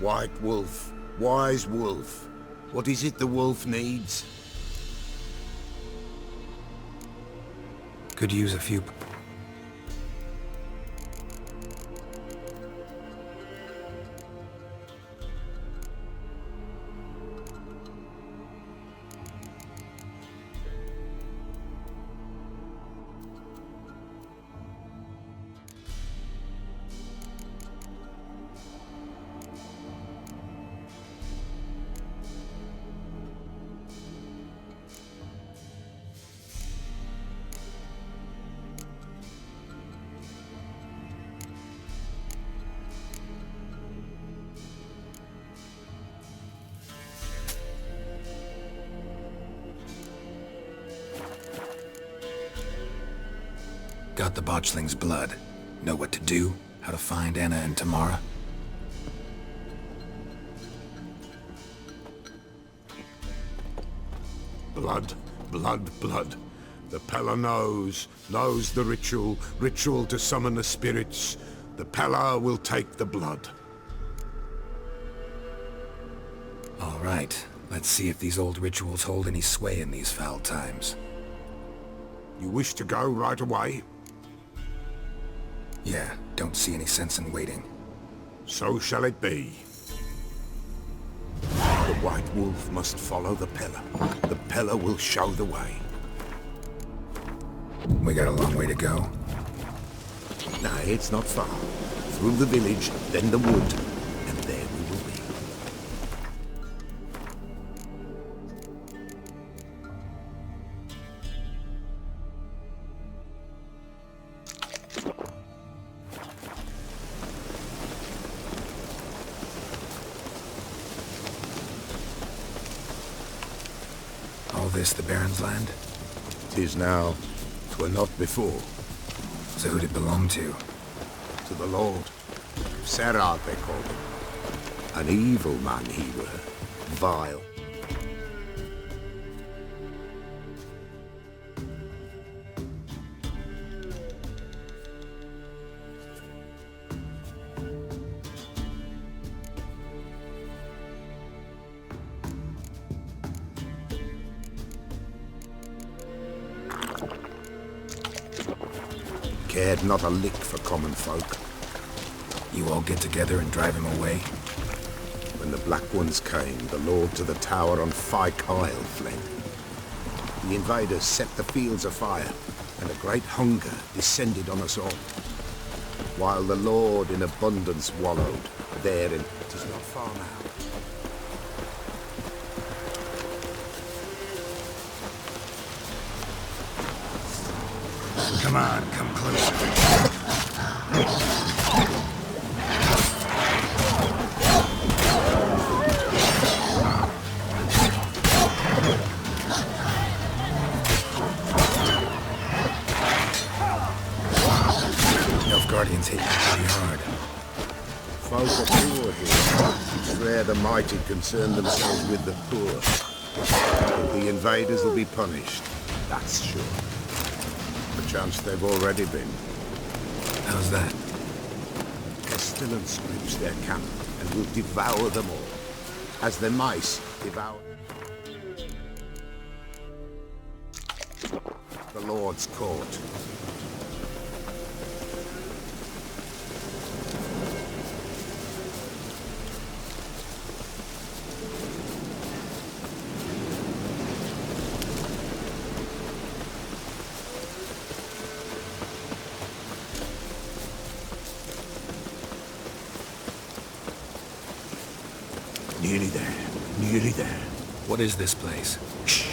White wolf, wise wolf. What is it the wolf needs? Could use a few... Got the botchling's blood. Know what to do? How to find Anna and Tamara? Blood, blood, blood. The Peller knows the ritual to summon the spirits. The Peller will take the blood. All right, let's see if these old rituals hold any sway in these foul times. You wish to go right away? Yeah, don't see any sense in waiting. So shall it be. The White Wolf must follow the Peller. The Peller will show the way. We got a long way to go. No, it's not far. Through the village, then the wood, and there we will be. All this the Baron's land? 'Tis now. 'Twere not before. So who'd it belong to? To the Lord. Geralt, they called him. An evil man he were. Vile. Cared not a lick for common folk. You all get together and drive him away? When the Black Ones came, the Lord to the tower on Fyke Isle fled. The invaders set the fields afire, and a great hunger descended on us all. While the Lord in abundance wallowed, therein, 'tis not far now. Come on, come closer. Guardians hit you pretty hard. Folk are poor here. It's rare the mighty concern themselves with the poor. But the invaders will be punished, that's sure. Perchance they've already been. How's that? Pestilence grips their camp and will devour them all, as the mice devour the Lord's court. Nearly there. Nearly there. What is this place? Shh.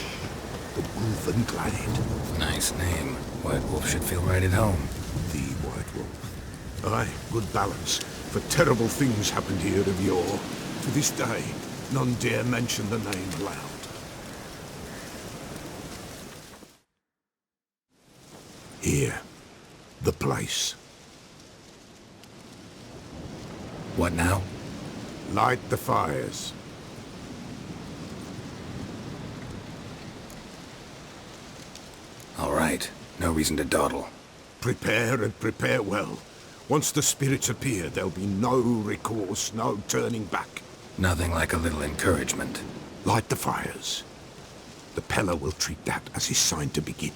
The Wolven Glade. Nice name. White Wolf should feel right at home. The White Wolf. Aye, good balance. For terrible things happened here of yore. To this day, none dare mention the name aloud. Here. The place. What now? Light the fires. All right. No reason to dawdle. Prepare and prepare well. Once the spirits appear, there'll be no recourse, no turning back. Nothing like a little encouragement. Light the fires. The Peller will treat that as his sign to begin.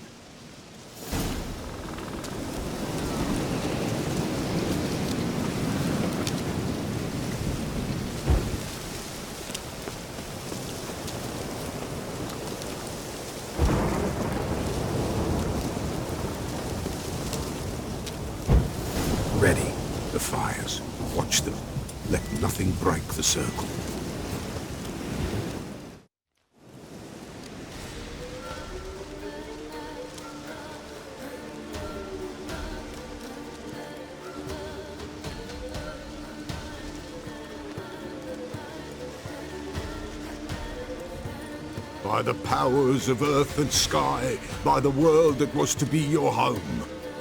Ready. The fires. Watch them. Let nothing break the circle. By the powers of earth and sky, by the world that was to be your home,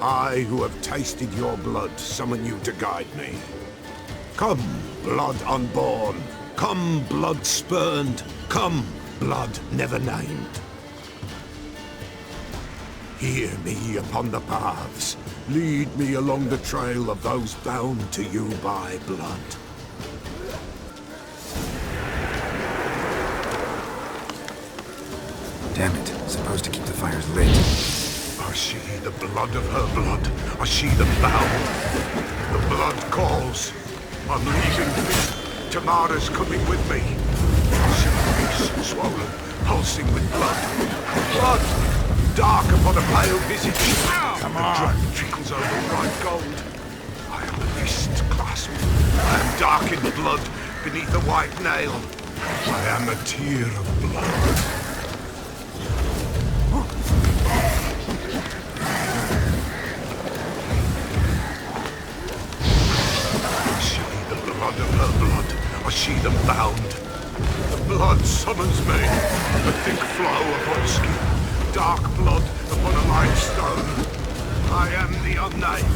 I, who have tasted your blood, summon you to guide me. Come, blood unborn. Come, blood spurned. Come, blood never named. Hear me upon the paths. Lead me along the trail of those bound to you by blood. Damn it. Supposed to keep the fires lit. I see the blood of her blood. I see them bound. The blood calls. I'm leaving me. Tamara's coming with me. I see her face swollen, pulsing with blood. Blood! Dark upon a pale visage. Come on! The drop trickles over bright gold. I am a fist clasped. I am dark in blood beneath a white nail. I am a tear of blood. Of her blood, I see them bound. The blood summons me. A thick flow upon skin, dark blood upon a light stone. I am the unnamed.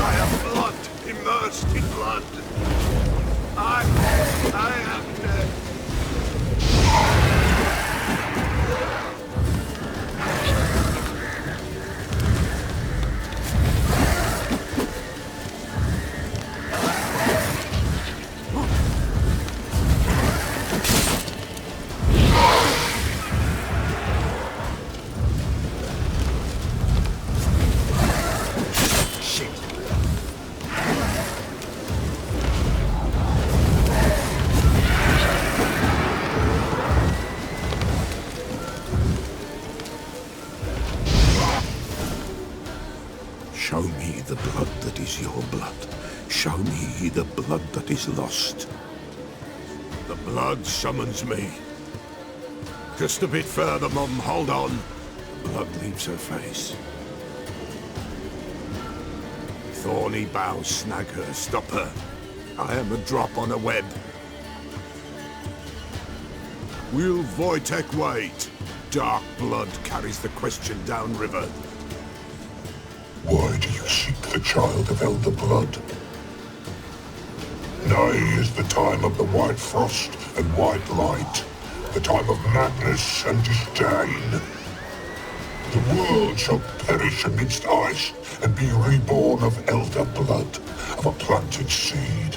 I am blood, immersed in blood. I am dead. Show me the blood that is your blood. Show me the blood that is lost. The blood summons me. Just a bit further, Mum. Hold on. The blood leaves her face. Thorny boughs snag her. Stop her. I am a drop on a web. Will Wojtek wait? Dark blood carries the question downriver. Why do you seek the child of elder blood? Nigh is the time of the white frost and white light, the time of madness and disdain. The world shall perish amidst ice and be reborn of elder blood, of a planted seed.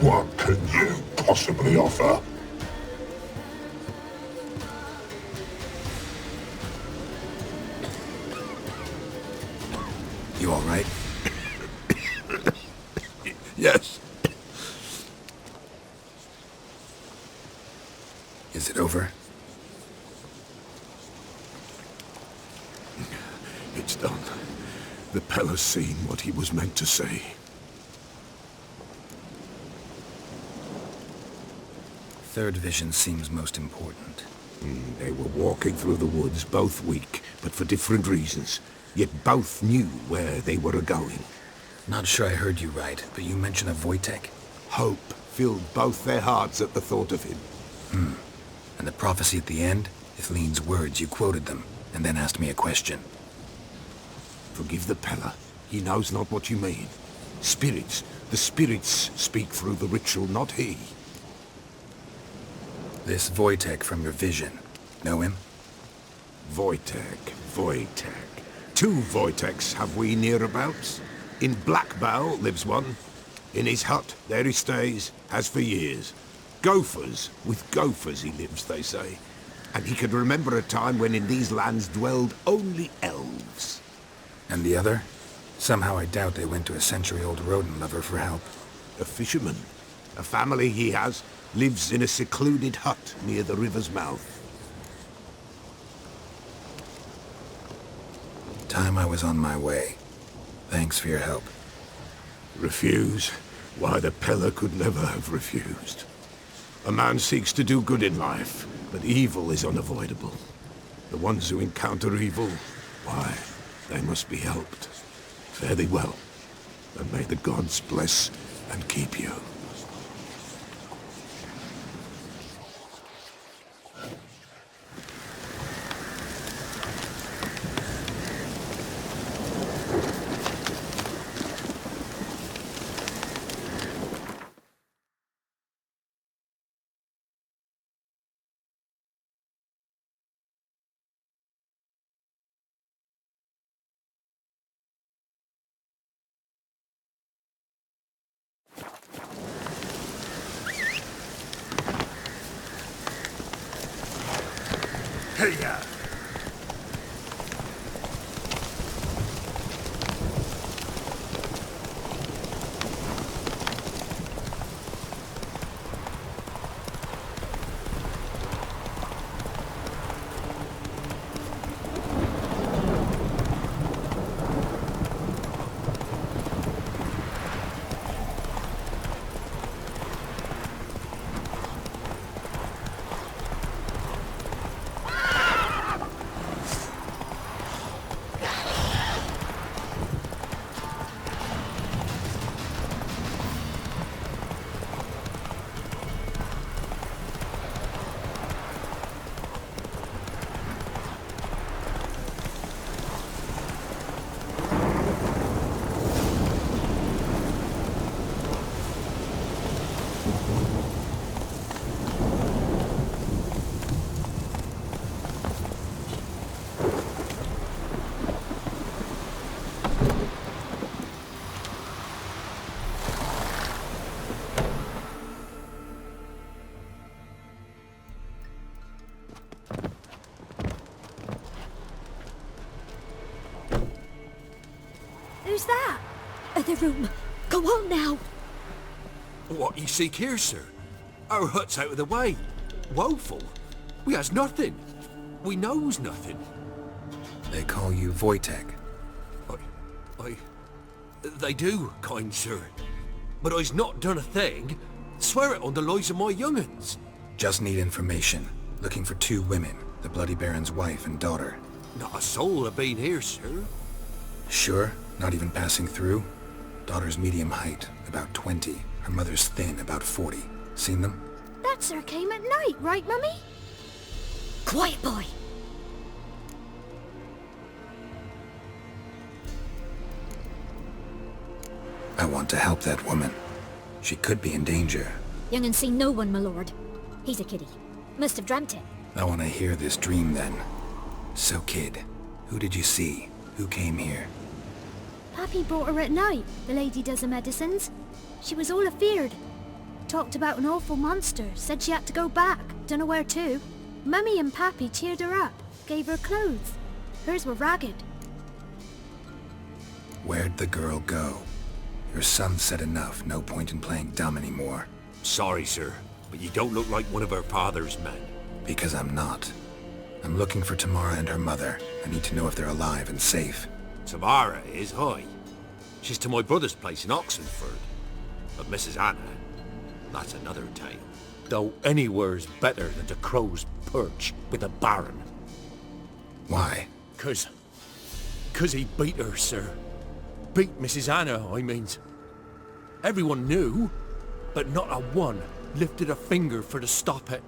What can you possibly offer? You all right? Yes. Is it over? It's done. The Peller's seen what he was meant to see. Third vision seems most important. They were walking through the woods, both weak, but for different reasons. Yet both knew where they were going. Not sure I heard you right, but you mentioned a Wojtek? Hope filled both their hearts at the thought of him. And the prophecy at the end? Ithleen's words, you quoted them, and then asked me a question. Forgive the Peller. He knows not what you mean. Spirits. The spirits speak through the ritual, not he. This Wojtek from your vision. Know him? Wojtek. 2 Wojteks have we nearabouts. In Blackbow lives one. In his hut, there he stays, has for years. Gophers, with gophers he lives, they say. And he could remember a time when in these lands dwelled only elves. And the other? Somehow I doubt they went to a century-old rodent lover for help. A fisherman. A family he has lives in a secluded hut near the river's mouth. Time I was on my way. Thanks for your help. Refuse? Why, the Peller could never have refused. A man seeks to do good in life, but evil is unavoidable. The ones who encounter evil, why, they must be helped. Fare thee well, and may the gods bless and keep you. Peller! Who's that? The room. Go on now. What you seek here, sir? Our hut's out of the way. Woeful. We has nothing. We knows nothing. They call you Wojtek. They do, kind sir. But I's not done a thing. Swear it on the lives of my young'uns. Just need information. Looking for 2 women, the Bloody Baron's wife and daughter. Not a soul have been here, sir. Sure? Not even passing through? Daughter's medium height, about 20. Her mother's thin, about 40. Seen them? That sir came at night, right, Mummy? Quiet, boy. I want to help that woman. She could be in danger. Young and seen no one, my lord. He's a kiddie. Must have dreamt it. I want to hear this dream then. So kid, who did you see? Who came here? Pappy brought her at night, the lady does the medicines. She was all afeared. Talked about an awful monster, said she had to go back, dunno where to. Mummy and Pappy cheered her up, gave her clothes. Hers were ragged. Where'd the girl go? Your son said enough, no point in playing dumb anymore. Sorry, sir, but you don't look like one of her father's men. Because I'm not. I'm looking for Tamara and her mother. I need to know if they're alive and safe. Tamara is, aye. She's to my brother's place in Oxenfurt. But Mrs. Anna, that's another tale. Though anywhere's better than the crow's perch with the Baron. Why? 'Cause he beat her, sir. Beat Mrs. Anna, I means. Everyone knew, but not a one lifted a finger for to stop it.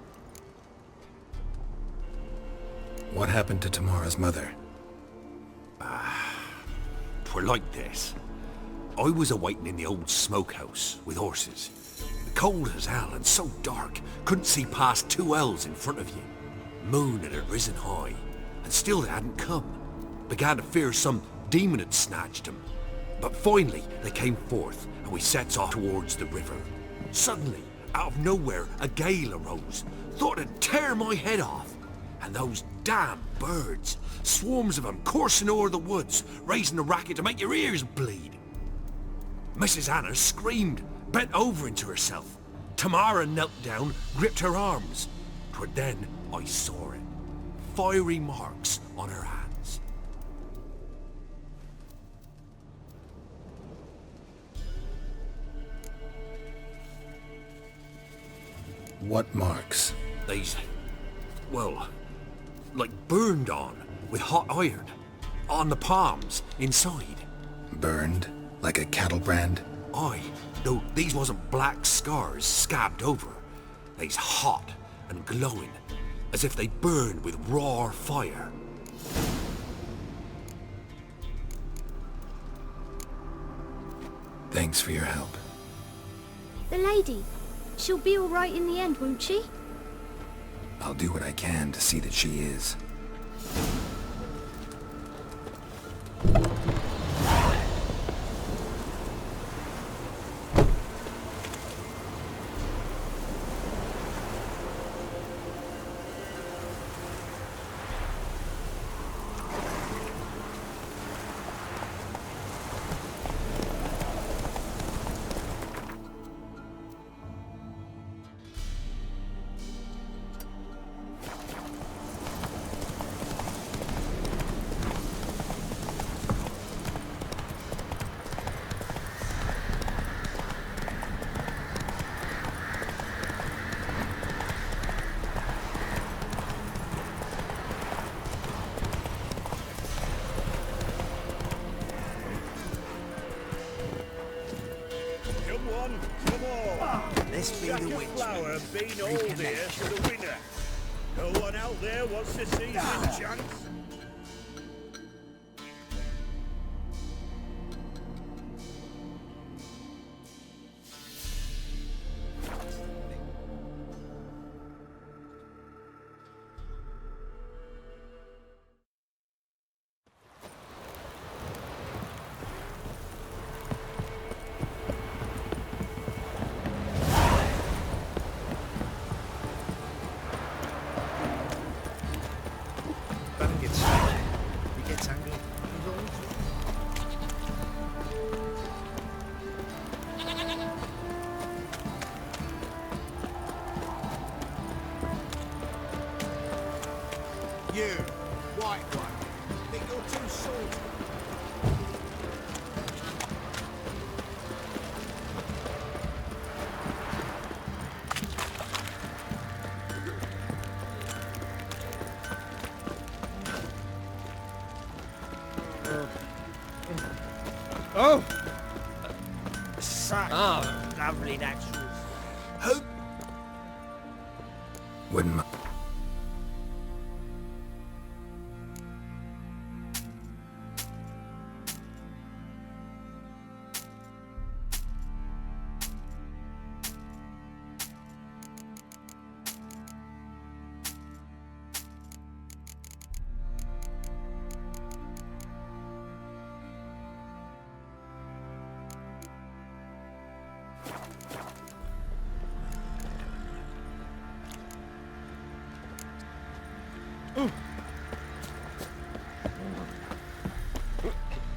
What happened to Tamara's mother? 'Twere like this. I was awaiting in the old smokehouse with horses. Cold as hell and so dark, couldn't see past 2 ells in front of you. Moon had risen high, and still it hadn't come. began to fear some demon had snatched him. But finally, they came forth, and we sets off towards the river. Suddenly, out of nowhere, a gale arose. Thought it'd tear my head off. And those damn birds, swarms of them coursing o'er the woods, raising a racket to make your ears bleed. Mrs. Anna screamed, bent over into herself. Tamara knelt down, gripped her arms. 'Twere then I saw it. Fiery marks on her hands. What marks? These, well, like burned on with hot iron. On the palms, inside. Burned? Like a cattle brand? Aye, though these wasn't black scars scabbed over. They's hot and glowing, as if they burned with raw fire. Thanks for your help. The lady, she'll be all right in the end, won't she? I'll do what I can to see that she is. This be the witch. Flower been all there for the winner. No one out there wants to see this chance. You, white one, think you're too salty? Oh! Such lovely natural. Who? Wouldn't mind.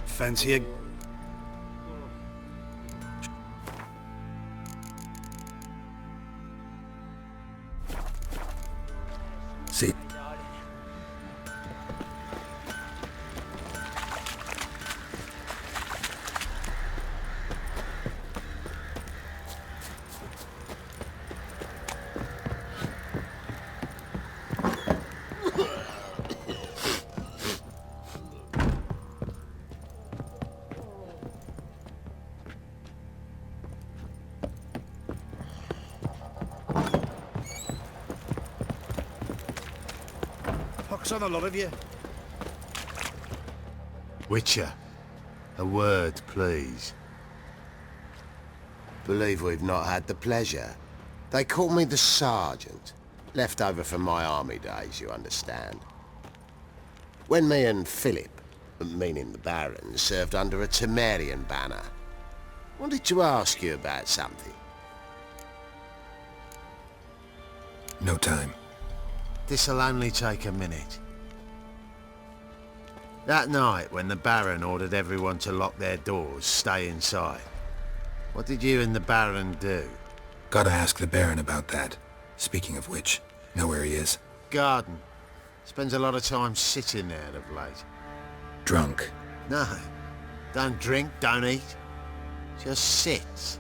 Fancy a... See. Pox on a lot of you. Witcher, a word, please. Believe we've not had the pleasure. They call me the Sergeant. Left over from my army days, you understand. When me and Philip, meaning the Baron, served under a Temerian banner. Wanted to ask you about something. No time. This'll only take a minute. That night, when the Baron ordered everyone to lock their doors, stay inside, what did you and the Baron do? Gotta ask the Baron about that. Speaking of which, know where he is? Garden. Spends a lot of time sitting there of late. Drunk. No. Don't drink, don't eat. Just sits.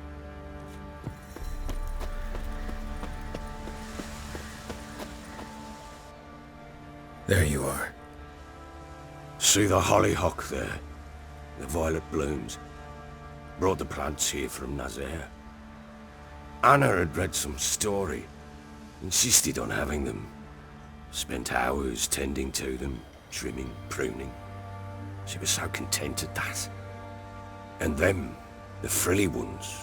There you are. See the hollyhock there? The violet blooms. Brought the plants here from Nazaire. Anna had read some story. Insisted on having them. Spent hours tending to them, trimming, pruning. She was so content at that. And them, the frilly ones,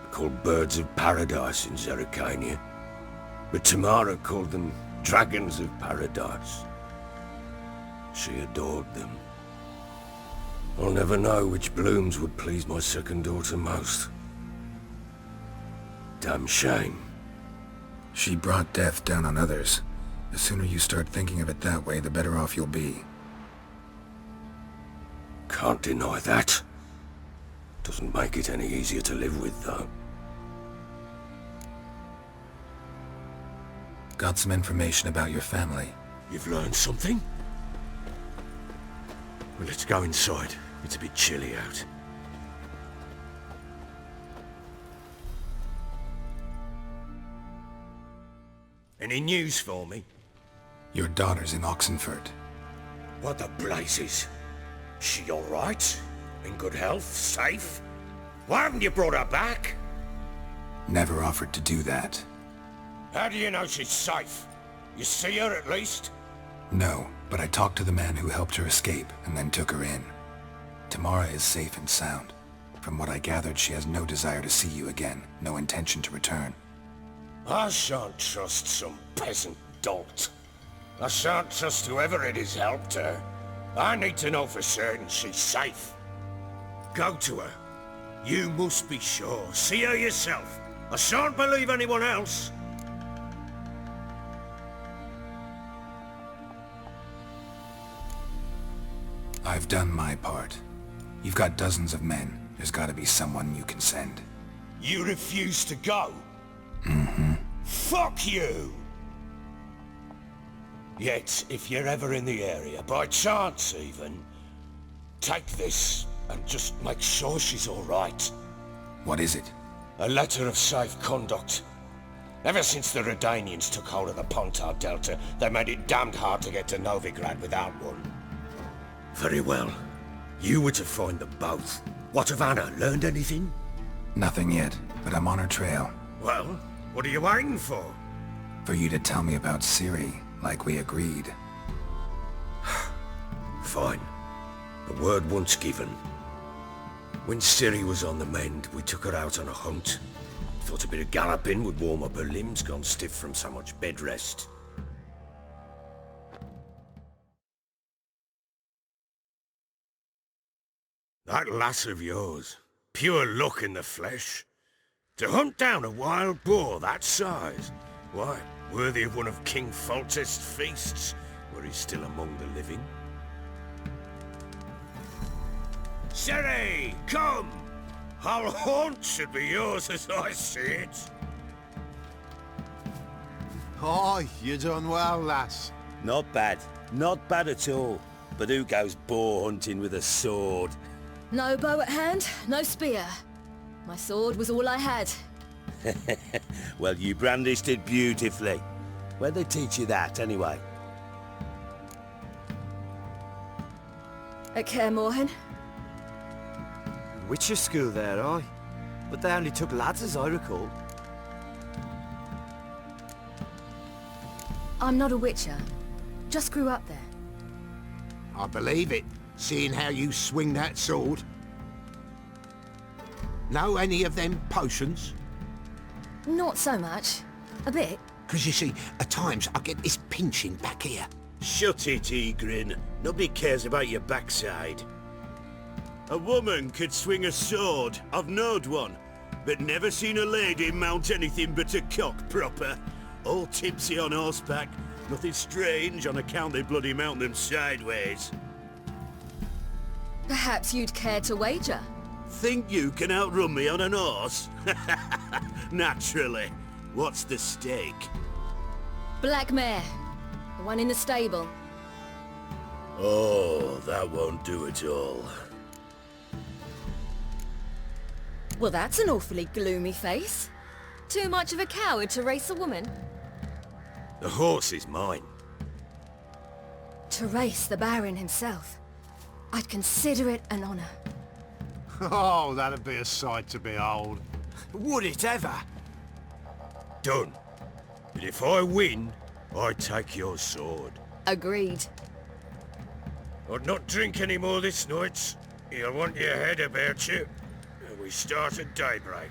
are called birds of paradise in Zerrikania. But Tamara called them dragons of paradise. She adored them. I'll never know which blooms would please my second daughter most. Damn shame. She brought death down on others. The sooner you start thinking of it that way, the better off you'll be. Can't deny that. Doesn't make it any easier to live with, though. Got some information about your family. You've learned something? Well, let's go inside. It's a bit chilly out. Any news for me? Your daughter's in Oxenfurt. What the blazes? She all right? In good health? Safe? Why haven't you brought her back? Never offered to do that. How do you know she's safe? You see her at least? No, but I talked to the man who helped her escape and then took her in. Tamara is safe and sound. From what I gathered, she has no desire to see you again, no intention to return. I shan't trust some peasant dolt. I shan't trust whoever it is helped her. I need to know for certain she's safe. Go to her. You must be sure. See her yourself. I shan't believe anyone else. I've done my part. You've got dozens of men. There's gotta be someone you can send. You refuse to go? Mm-hmm. Fuck you! Yet, if you're ever in the area, by chance even, take this and just make sure she's all right. What is it? A letter of safe conduct. Ever since the Redanians took hold of the Pontar Delta, they made it damned hard to get to Novigrad without one. Very well. You were to find them both. What of Anna? Learned anything? Nothing yet, but I'm on her trail. Well, what are you waiting for? For you to tell me about Ciri, like we agreed. Fine. The word once given. When Ciri was on the mend, we took her out on a hunt. Thought a bit of galloping would warm up her limbs, gone stiff from so much bed rest. That lass of yours, pure luck in the flesh. To hunt down a wild boar that size, why, worthy of one of King Foltest's feasts, were he still among the living. Ciri, come! Our haunt should be yours as I see it. Aye, you done well, lass. Not bad. Not bad at all. But who goes boar hunting with a sword? No bow at hand, no spear. My sword was all I had. Well, you brandished it beautifully. Where'd they teach you that, anyway? At Kaer Morhen. Witcher school there, aye. But they only took lads, as I recall. I'm not a witcher. Just grew up there. I believe it, seeing how you swing that sword. Know any of them potions? Not so much. A bit. Because you see, at times I get this pinching back here. Shut it, Egrin. Nobody cares about your backside. A woman could swing a sword. I've knowed one. But never seen a lady mount anything but a cock proper. All tipsy on horseback. Nothing strange on account they bloody mount them sideways. Perhaps you'd care to wager? Think you can outrun me on an horse? Naturally. What's the stake? Black mare. The one in the stable. Oh, that won't do at all. Well, that's an awfully gloomy face. Too much of a coward to race a woman? The horse is mine. To race the Baron himself. I'd consider it an honor. Oh, that'd be a sight to behold. Would it ever? Done. But if I win, I take your sword. Agreed. I'd not drink any more this night. You'll want your head about you. And we start at daybreak.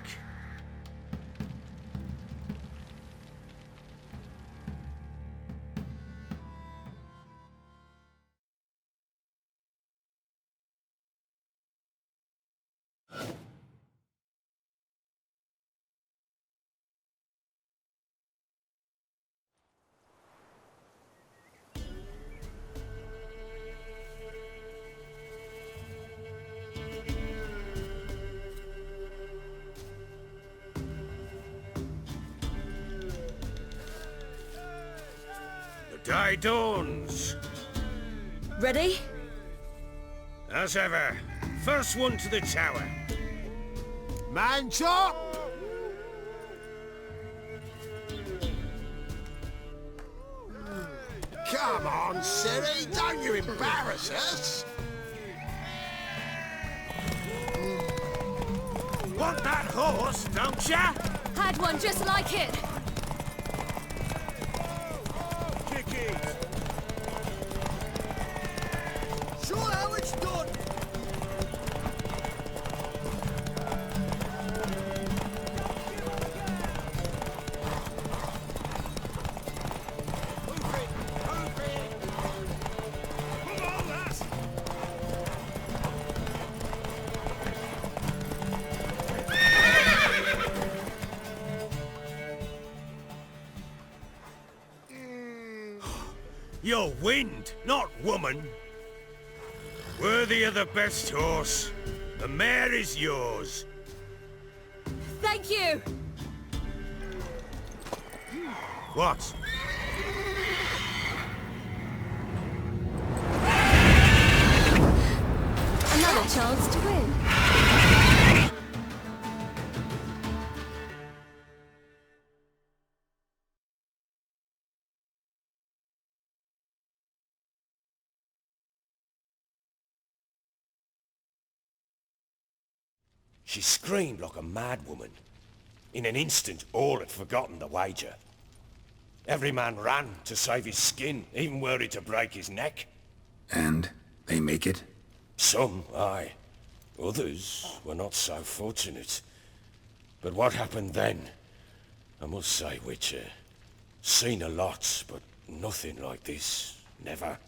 The day dawns. Ready? As ever, first one to the tower. Man chop! Come on, Ciri, don't you embarrass us! Want that horse, don't ya? Had one just like it. Kick it. Show how it's done. You're wind, not woman. Worthy of the best horse. The mare is yours. Thank you. What? Another chance to win. She screamed like a mad woman. In an instant, all had forgotten the wager. Every man ran to save his skin, even were it to break his neck. And they make it? Some, aye. Others were not so fortunate. But what happened then? I must say, Witcher, seen a lot, but nothing like this. Never.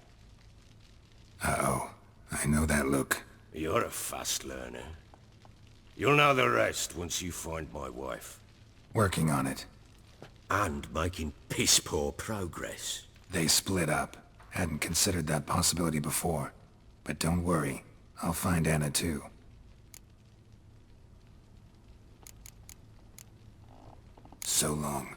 Uh-oh. I know that look. You're a fast learner. You'll know the rest once you find my wife. Working on it. And making piss-poor progress. They split up. Hadn't considered that possibility before. But don't worry. I'll find Anna too. So long.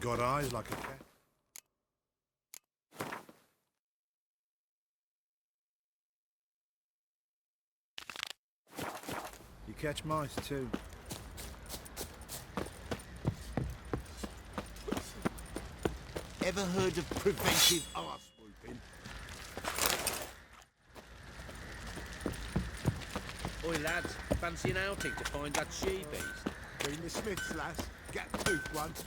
Got eyes like a cat. You catch mice too. Ever heard of preventive arse whooping? Oi, lads. Fancy an outing to find that she-beast? Been the Smiths, lass. Get toothed once.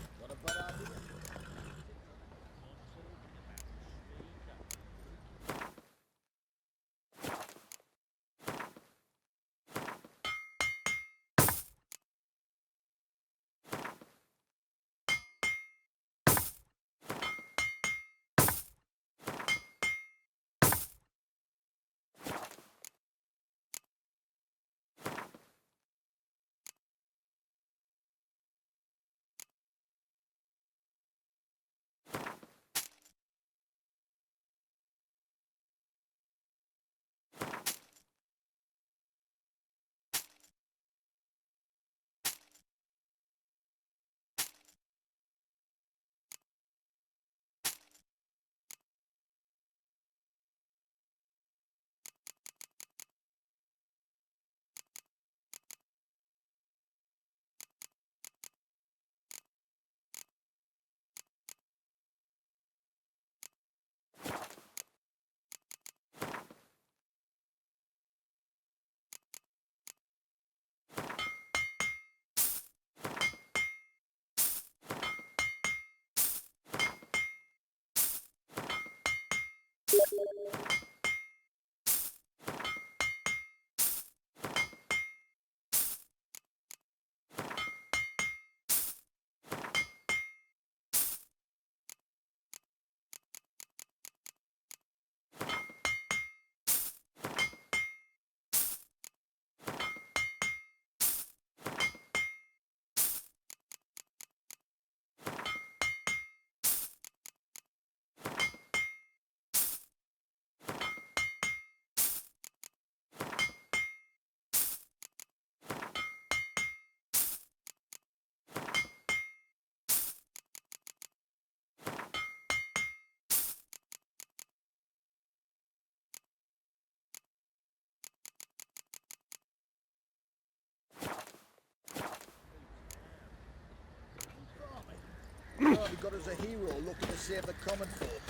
Hardly got us a hero looking to save the common folk.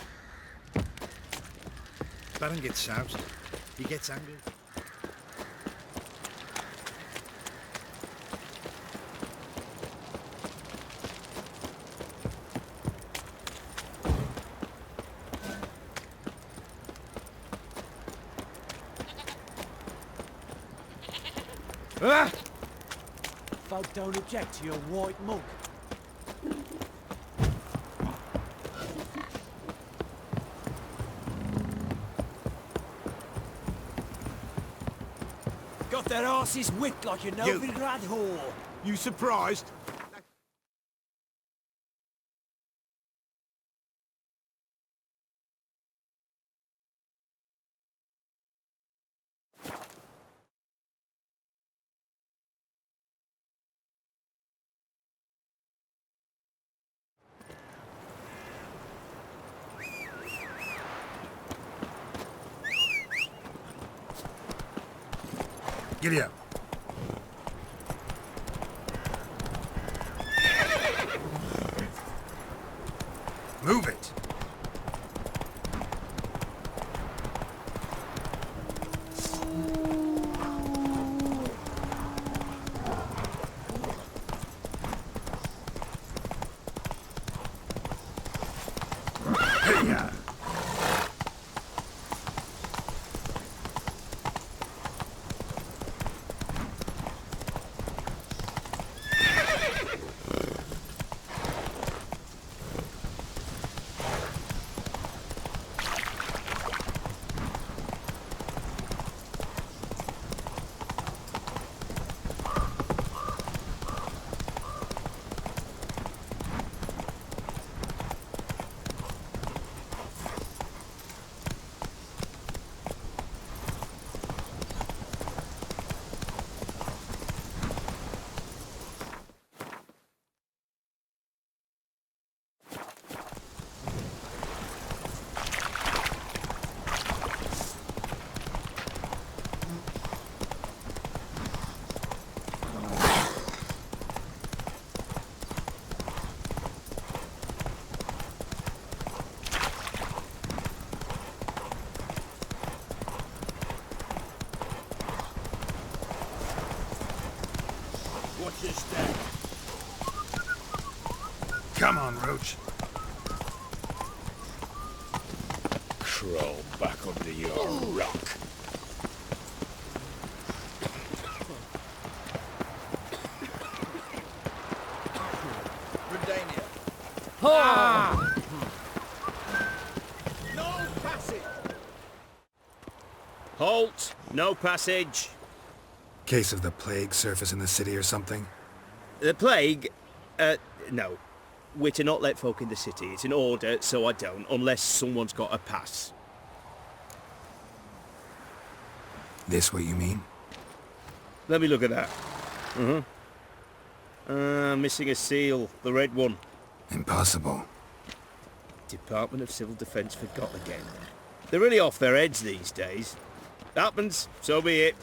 Baron gets soused. He gets angry. Ah! Folk don't object to your white mug. Got their asses whipped like a Novigrad whore. You surprised? Giddy up. Move it. Hey-ya. to stay. Come on, Roach. Crawl back under your rock. Curandeiro. No passage. Halt! No passage. Case of the plague surface in the city or something? The plague? No. We're to not let folk in the city. It's an order, so I don't, unless someone's got a pass. This what you mean? Let me look at that. Missing a seal. The red one. Impossible. Department of Civil Defence forgot again. They're really off their heads these days. Happens, so be it.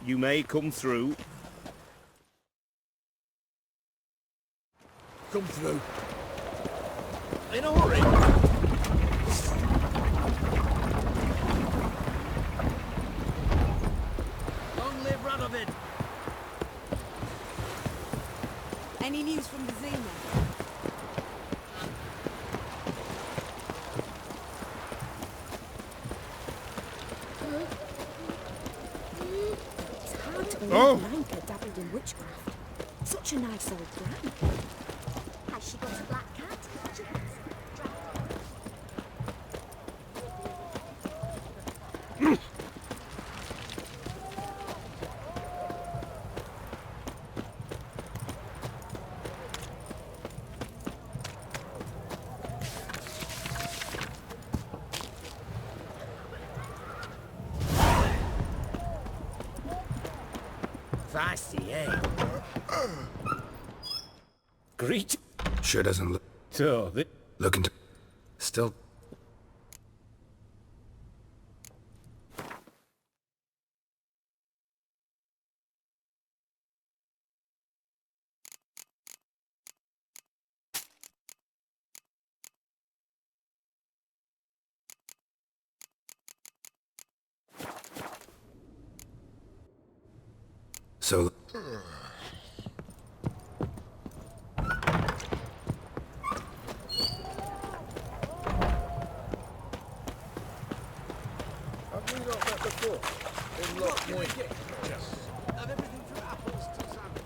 You may come through. Come through. In a hurry. Long live Radovid. Any news from the Zena? It's hard to believe Lanka dabbled in witchcraft. Such a nice old gran. Has she got a black cat? She has. Fancy, eh? Greet. Sure doesn't look... So, Looking to... Still... So... Have we got that before? In Lock Point. Have everything from apples to salmon.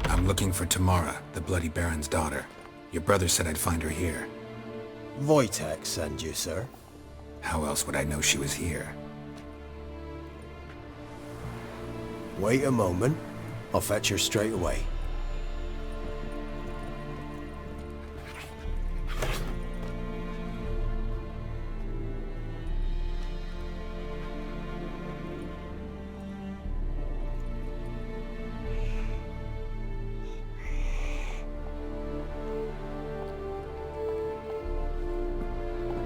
I'm looking for Tamara, the Bloody Baron's daughter. Your brother said I'd find her here. Wojtek send you, sir. How else would I know she was here? Wait a moment. I'll fetch her straight away.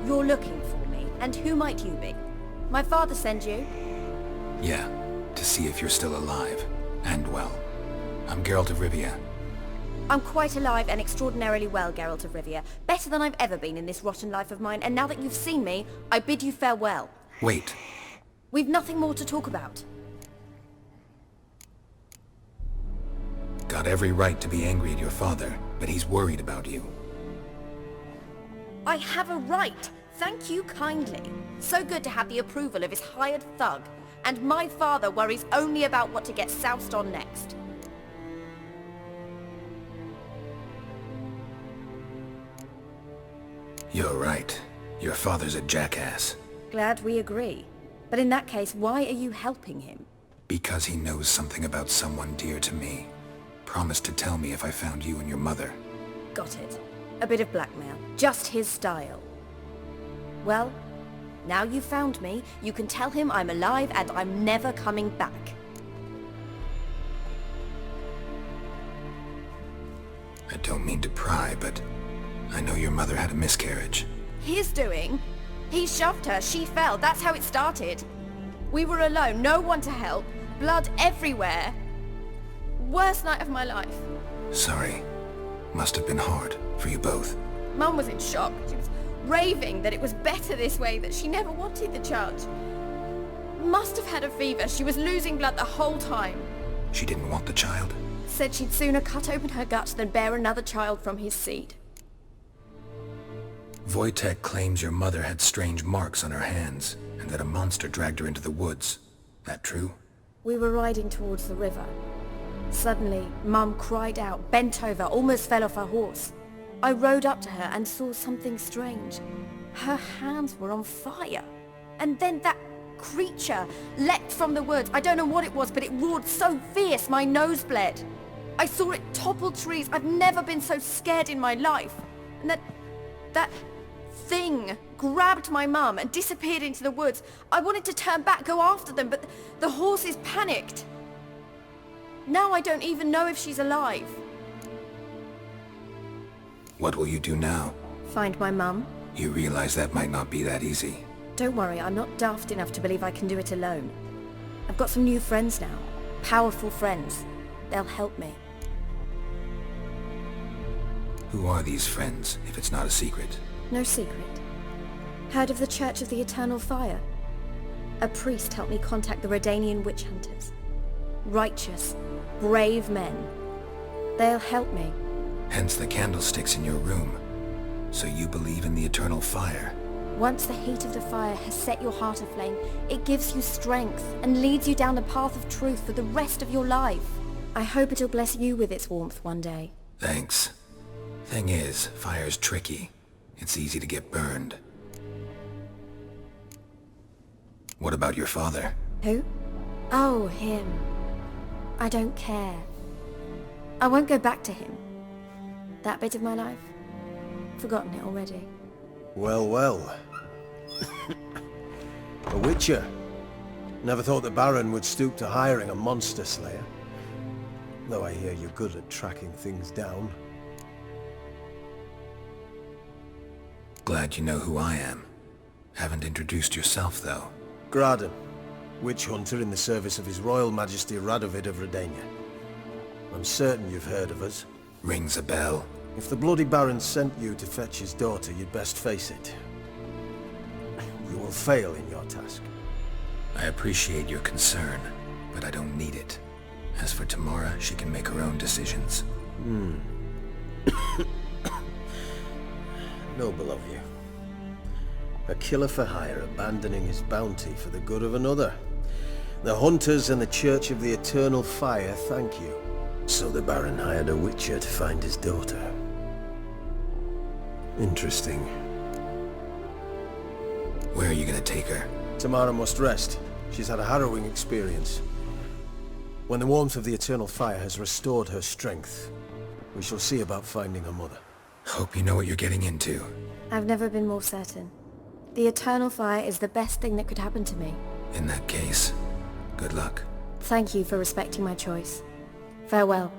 You're looking for me, and who might you be? My father sent you? Yeah, to see if you're still alive. And well. I'm Geralt of Rivia. I'm quite alive and extraordinarily well, Geralt of Rivia. Better than I've ever been in this rotten life of mine, and now that you've seen me, I bid you farewell. Wait. We've nothing more to talk about. Got every right to be angry at your father, but he's worried about you. I have a right. Thank you kindly. So good to have the approval of his hired thug. And my father worries only about what to get soused on next. You're right. Your father's a jackass. Glad we agree. But in that case, why are you helping him? Because he knows something about someone dear to me. Promised to tell me if I found you and your mother. Got it. A bit of blackmail. Just his style. Well, now you've found me, you can tell him I'm alive and I'm never coming back. I don't mean to pry, but I know your mother had a miscarriage. His doing? He shoved her, she fell, that's how it started. We were alone, no one to help, blood everywhere. Worst night of my life. Sorry. Must have been hard for you both. Mum was in shock. She was raving that it was better this way, that she never wanted the child. Must have had a fever. She was losing blood the whole time. She didn't want the child? Said she'd sooner cut open her guts than bear another child from his seed. Wojtek claims your mother had strange marks on her hands, and that a monster dragged her into the woods. That true? We were riding towards the river. Suddenly, Mum cried out, bent over, almost fell off her horse. I rode up to her and saw something strange. Her hands were on fire. And then that creature leapt from the woods. I don't know what it was, but it roared so fierce my nose bled. I saw it topple trees. I've never been so scared in my life. And that thing grabbed my mum and disappeared into the woods. I wanted to turn back, go after them, but the horses panicked. Now I don't even know if she's alive. What will you do now? Find my mum. You realize that might not be that easy. Don't worry, I'm not daft enough to believe I can do it alone. I've got some new friends now. Powerful friends. They'll help me. Who are these friends, if it's not a secret? No secret. Heard of the Church of the Eternal Fire? A priest helped me contact the Redanian witch hunters. Righteous, brave men. They'll help me. Hence the candlesticks in your room. So you believe in the eternal fire? Once the heat of the fire has set your heart aflame, it gives you strength and leads you down the path of truth for the rest of your life. I hope it'll bless you with its warmth one day. Thanks. Thing is, fire's tricky. It's easy to get burned. What about your father? Who? Oh, him. I don't care. I won't go back to him. That bit of my life? Forgotten it already. Well, well. A witcher. Never thought the Baron would stoop to hiring a monster slayer. Though I hear you're good at tracking things down. Glad you know who I am. Haven't introduced yourself, though. Graden, witch hunter in the service of His Royal Majesty Radovid of Redania. I'm certain you've heard of us. Rings a bell. If the bloody Baron sent you to fetch his daughter, you'd best face it. You will fail in your task. I appreciate your concern, but I don't need it. As for Tamara, she can make her own decisions. Noble of you. A killer for hire abandoning his bounty for the good of another. The hunters and the Church of the Eternal Fire thank you. So the Baron hired a witcher to find his daughter. Interesting. Where are you gonna take her? Tamara must rest. She's had a harrowing experience. When the warmth of the Eternal Fire has restored her strength, we shall see about finding her mother. Hope you know what you're getting into. I've never been more certain. The Eternal Fire is the best thing that could happen to me. In that case, good luck. Thank you for respecting my choice. Farewell.